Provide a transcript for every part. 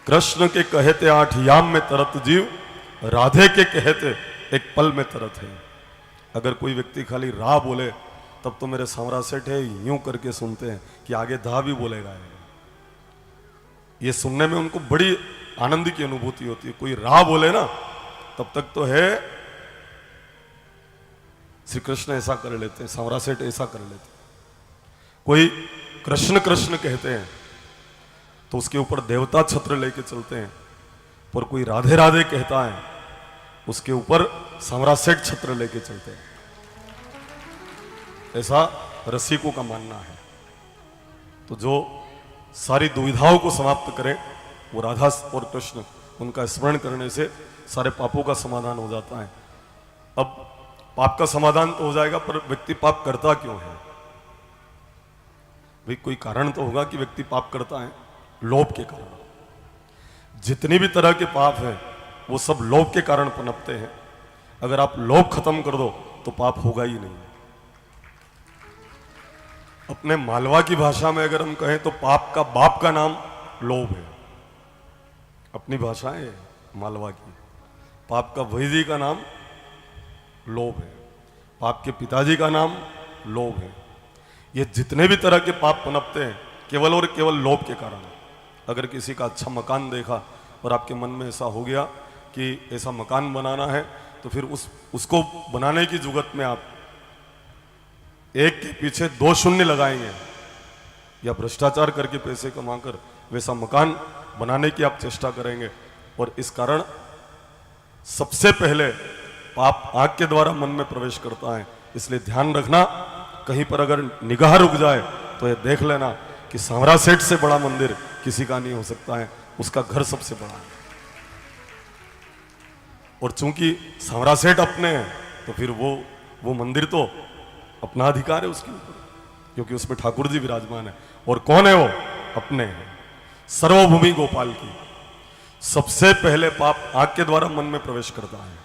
कृष्ण के कहते 8 याम में तरत जीव, राधे के कहते एक पल में तरत है। अगर कोई व्यक्ति खाली रा बोले तब तो मेरे सांवरा सेठ है यूं करके सुनते हैं कि आगे धा भी बोलेगा। ये सुनने में उनको बड़ी आनंद की अनुभूति होती है। कोई रा बोले ना तब तक तो है श्री कृष्ण ऐसा कर लेते हैं, सांवरा सेठ ऐसा कर लेते हैं। कोई कृष्ण कृष्ण कहते हैं तो उसके ऊपर देवता छत्र लेके चलते हैं, पर कोई राधे राधे कहता है उसके ऊपर सांवरा सेठ छत्र लेके चलते हैं। ऐसा रसिकों का मानना है। तो जो सारी दुविधाओं को समाप्त करे वो राधा और कृष्ण, उनका स्मरण करने से सारे पापों का समाधान हो जाता है। अब पाप का समाधान तो हो जाएगा, पर व्यक्ति पाप करता क्यों है? भाई कोई कारण तो होगा कि व्यक्ति पाप करता है। लोभ के कारण। जितनी भी तरह के पाप हैं वो सब लोभ के कारण पनपते हैं। अगर आप लोभ खत्म कर दो तो पाप होगा ही नहीं। अपने मालवा की भाषा में अगर हम कहें तो पाप का बाप का नाम लोभ है। अपनी भाषा है मालवा की। पाप का वैदी का नाम लोभ है। पाप के पिताजी का नाम लोभ है। ये जितने भी तरह के पाप पनपते हैं केवल और केवल लोभ के कारण। अगर किसी का अच्छा मकान देखा और आपके मन में ऐसा हो गया कि ऐसा मकान बनाना है, तो फिर उसको बनाने की जुगत में आप एक के पीछे 2 शून्य लगाएंगे या भ्रष्टाचार करके पैसे कमाकर वैसा मकान बनाने की आप चेष्टा करेंगे। और इस कारण सबसे पहले पाप आंख के द्वारा मन में प्रवेश करता है। इसलिए ध्यान रखना, कहीं पर अगर निगाह रुक जाए तो ये देख लेना कि सांवरा सेठ से बड़ा मंदिर किसी का नहीं हो सकता है, उसका घर सबसे बड़ा है। और चूंकि सांवरा सेठ अपने हैं तो फिर वो मंदिर तो अपना अधिकार है उसके ऊपर, क्योंकि उसमें ठाकुर जी विराजमान है। और कौन है वो? अपने हैं। सर्वभूमि गोपाल की। सबसे पहले पाप आंख के द्वारा मन में प्रवेश करता है।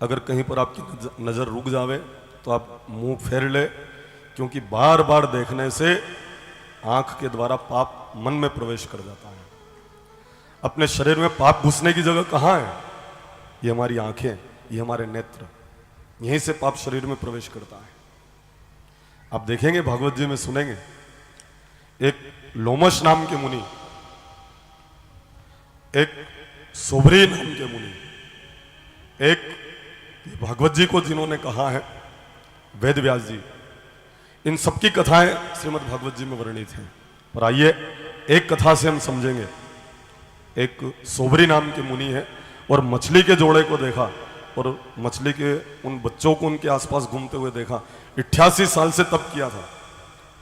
अगर कहीं पर आपकी नजर रुक जावे तो आप मुंह फेर ले, क्योंकि बार बार देखने से आंख के द्वारा पाप मन में प्रवेश कर जाता है। अपने शरीर में पाप घुसने की जगह कहां है? ये हमारी आंखें, ये हमारे नेत्र, यहीं से पाप शरीर में प्रवेश करता है। आप देखेंगे भागवत जी में सुनेंगे, एक लोमश नाम के मुनि, एक सोबरी नाम के मुनि, एक भागवत जी को जिन्होंने कहा है वेद व्यास जी, इन सबकी कथाएं श्रीमद् भागवत जी में वर्णित हैं। और आइए एक कथा से हम समझेंगे। एक सोबरी नाम के मुनि है और मछली के जोड़े को देखा और मछली के उन बच्चों को उनके आसपास घूमते हुए देखा। 88 साल से तप किया था।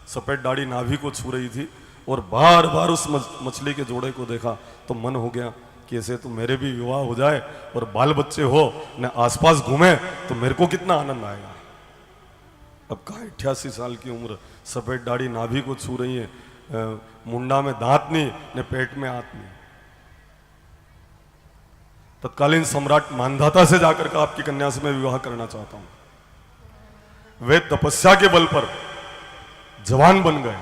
सफेद दाढ़ी नाभि को छू रही थी और बार बार उस मछली के जोड़े को देखा तो मन हो गया कि ऐसे तो मेरे भी विवाह हो जाए और बाल बच्चे हो न आसपास घूमे तो मेरे को कितना आनंद आएगा। अब कहा 88 साल की उम्र, सफेद दाढ़ी नाभि को छू रही है, मुंडा में दांत नहीं न पेट में हाथ नहीं। तत्कालीन सम्राट मानधाता से जाकर के आपकी कन्या से मैं विवाह करना चाहता हूं। वे तपस्या के बल पर जवान बन गए,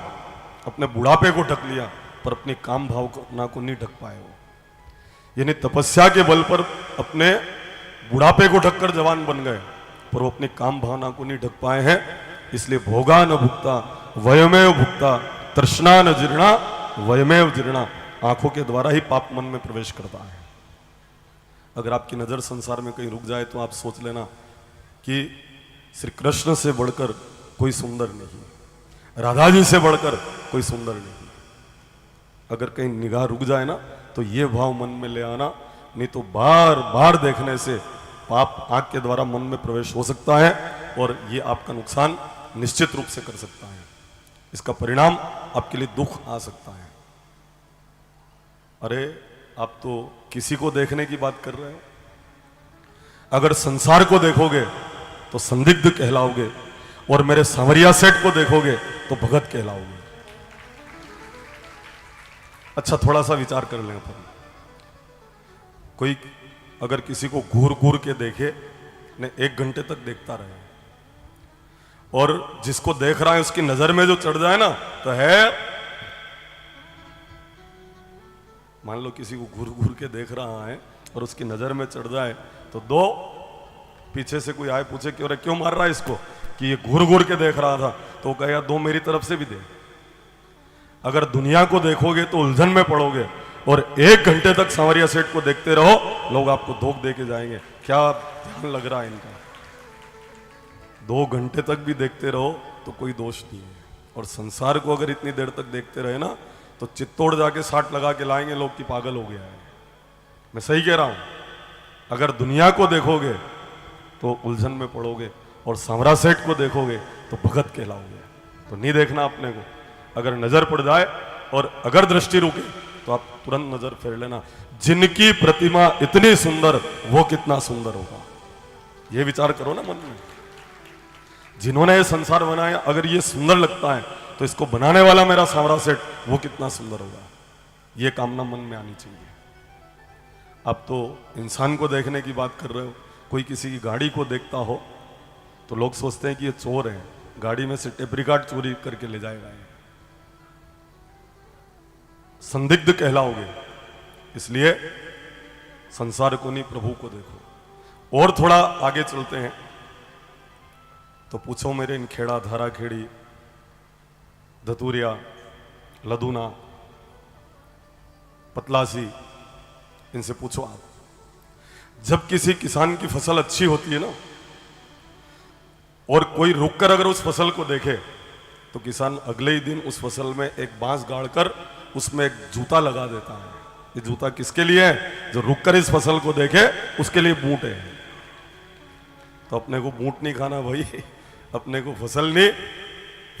अपने बुढ़ापे को ढक लिया, पर अपनी काम भावना को नहीं ढक पाए। वो यानी तपस्या के बल पर अपने बुढ़ापे को ढककर जवान बन गए, पर वो अपनी काम भावना को नहीं ढक पाए हैं। इसलिए भोगा न भुक्ता वयमेव भुक्ता, तृष्णा न जीर्णा वयमेव जीर्णा। आंखों के द्वारा ही पाप मन में प्रवेश करता है। अगर आपकी नजर संसार में कहीं रुक जाए तो आप सोच लेना कि श्री कृष्ण से बढ़कर कोई सुंदर नहीं, राधा जी से बढ़कर कोई सुंदर नहीं। अगर कहीं निगाह रुक जाए ना तो ये भाव मन में ले आना, नहीं तो बार बार देखने से पाप आंख के द्वारा मन में प्रवेश हो सकता है और ये आपका नुकसान निश्चित रूप से कर सकता है। इसका परिणाम आपके लिए दुख आ सकता है। अरे आप तो किसी को देखने की बात कर रहे हो, अगर संसार को देखोगे तो संदिग्ध कहलाओगे और मेरे सांवरिया सेठ को देखोगे तो भगत कहलाओगे। अच्छा थोड़ा सा विचार कर लें अपन। कोई अगर किसी को घूर घूर के देखे ने 1 घंटे तक देखता रहे और जिसको देख रहा है उसकी नजर में जो चढ़ जाए ना तो है मान लो किसी को घूर घूर के देख रहा है और उसकी नजर में चढ़ जाए तो दो, पीछे से कोई आए पूछे क्यों रे क्यों मार रहा है इसको, कि ये घूर घूर के देख रहा था, तो वो कहेगा दो मेरी तरफ से भी दे। अगर दुनिया को देखोगे तो उलझन में पड़ोगे, और 1 घंटे तक सांवरिया सेठ को देखते रहो, लोग आपको धोख दे के जाएंगे। क्या ध्यान लग रहा है इनका। 2 घंटे तक भी देखते रहो तो कोई दोष नहीं है। और संसार को अगर इतनी देर तक देखते रहे ना तो चित्तौड़ जाके 60 लगा के लाएंगे लोग कि पागल हो गया है। मैं सही कह रहा हूं। अगर दुनिया को देखोगे तो उलझन में पड़ोगे, और सांवरा सेठ को देखोगे तो भगत कहलाओगे। तो नहीं देखना अपने को। अगर नजर पड़ जाए और अगर दृष्टि रुके तो आप तुरंत नजर फेर लेना। जिनकी प्रतिमा इतनी सुंदर वो कितना सुंदर होगा, ये विचार करो ना मन में। जिन्होंने ये संसार बनाया, अगर ये सुंदर लगता है तो इसको बनाने वाला मेरा सांवरा सेठ वो कितना सुंदर होगा, ये कामना मन में आनी चाहिए। अब तो इंसान को देखने की बात कर रहे हो। कोई किसी की गाड़ी को देखता हो तो लोग सोचते हैं कि ये चोर है, गाड़ी में से टेप रिकॉर्ड चोरी करके ले जाएगा, ये संदिग्ध कहलाओगे। इसलिए संसार को नहीं, प्रभु को देखो। और थोड़ा आगे चलते हैं तो पूछो मेरे इन खेड़ा, धारा खेड़ी, धतूरिया, लदूना, पतलासी, इनसे पूछो आप। जब किसी किसान की फसल अच्छी होती है ना, और कोई रुककर अगर उस फसल को देखे तो किसान अगले ही दिन उस फसल में एक बांस गाड़कर उसमें एक जूता लगा देता है। ये जूता किसके लिए है? जो रुककर इस फसल को देखे उसके लिए बूट है। तो अपने को बूट नहीं खाना भाई, अपने को फसल नहीं,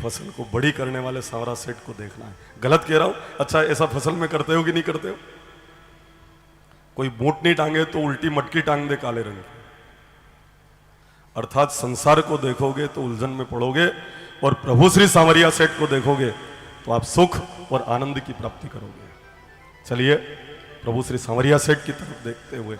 फसल को बड़ी करने वाले सांवरा सेठ को देखना है। गलत कह रहा हूं? अच्छा, ऐसा फसल में करते हो कि नहीं करते हो? कोई बूट नहीं टांगे तो उल्टी मटकी टांग दे काले रंग की। अर्थात संसार को देखोगे तो उलझन में पड़ोगे, और प्रभु श्री सांवरिया सेठ को देखोगे तो आप सुख और आनंद की प्राप्ति करोगे। चलिए प्रभु श्री सांवरिया सेठ की तरफ देखते हुए